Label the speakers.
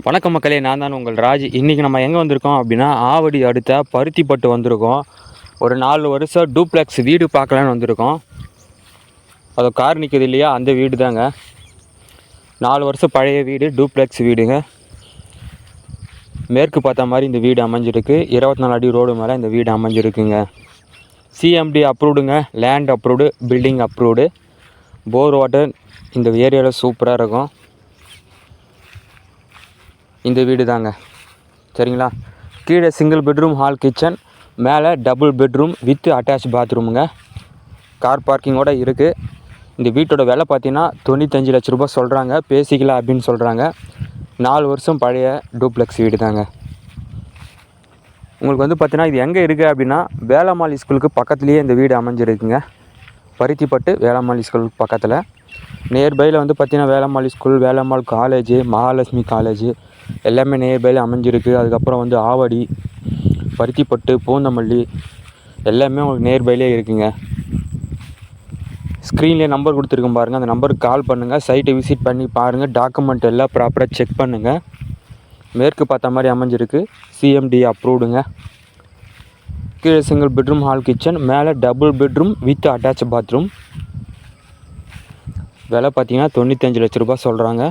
Speaker 1: வணக்கம் மக்களே, நான் தான் உங்கள் ராஜ். இன்றைக்கி நம்ம எங்கே வந்திருக்கோம் அப்படின்னா, ஆவடி அடுத்த பருத்திப்பட்டு வந்திருக்கோம். ஒரு 4 வருஷம் டூப்ளெக்ஸ் வீடு பார்க்கலான்னு வந்திருக்கோம். அது கார் நிற்குது இல்லையா, அந்த வீடு தாங்க. 4 வருஷம் பழைய வீடு, டூப்ளெக்ஸ் வீடுங்க. மேற்கு பார்த்த மாதிரி இந்த வீடு அமைஞ்சிருக்கு. 24 அடி ரோடு மேலே இந்த வீடு அமைஞ்சிருக்குங்க. சிஎம்டி அப்ரூவ்டுங்க, land approved, building approved. Bore water இந்த ஏரியாவில் சூப்பராக இருக்கும். இந்த வீடு தாங்க, சரிங்களா. கீழே சிங்கிள் பெட்ரூம், ஹால், கிச்சன், மேலே டபுள் பெட்ரூம் வித் அட்டாச் பாத்ரூமுங்க. கார் பார்க்கிங்கோடு இருக்குது. இந்த வீட்டோட விலை பார்த்தீங்கன்னா 95 லட்ச ரூபா சொல்கிறாங்க. பேசிக்கலாம் அப்படின்னு சொல்கிறாங்க. 4 வருஷம் பழைய டூப்ளெக்ஸ் வீடு தாங்க. உங்களுக்கு வந்து பார்த்தீங்கன்னா இது எங்கே இருக்குது அப்படின்னா, வேளம்மாள் ஸ்கூலுக்கு பக்கத்துலேயே இந்த வீடு அமைஞ்சிருக்குங்க. பருத்திப்பட்டு வேளம்மாள் ஸ்கூலுக்கு பக்கத்தில். நியர்பையில் வந்து பார்த்திங்கன்னா Velammal school, Velammal college, Mahalakshmi college எல்லாமே நியர்பையில் அமைஞ்சிருக்கு. அதுக்கப்புறம் வந்து ஆவடி, பருத்திப்பட்டு, பூந்தமல்லி எல்லாமே உங்களுக்கு நியர்பையிலே இருக்குங்க. ஸ்க்ரீன்லேயே நம்பர் கொடுத்துருக்கோம் பாருங்கள், அந்த நம்பருக்கு கால் பண்ணுங்கள். சைட்டை விசிட் பண்ணி பாருங்கள். டாக்குமெண்ட் எல்லாம் ப்ராப்பராக செக் பண்ணுங்கள். மேற்கு பார்த்த மாதிரி அமைஞ்சிருக்கு. சிஎம்டி அப்ரூவ்டுங்க. கீழே சிங்கிள் பெட்ரூம், ஹால், கிச்சன், மேலே double bedroom with attach bathroom. விலை பார்த்தீங்கன்னா 95 லட்ச ரூபா சொல்கிறாங்க.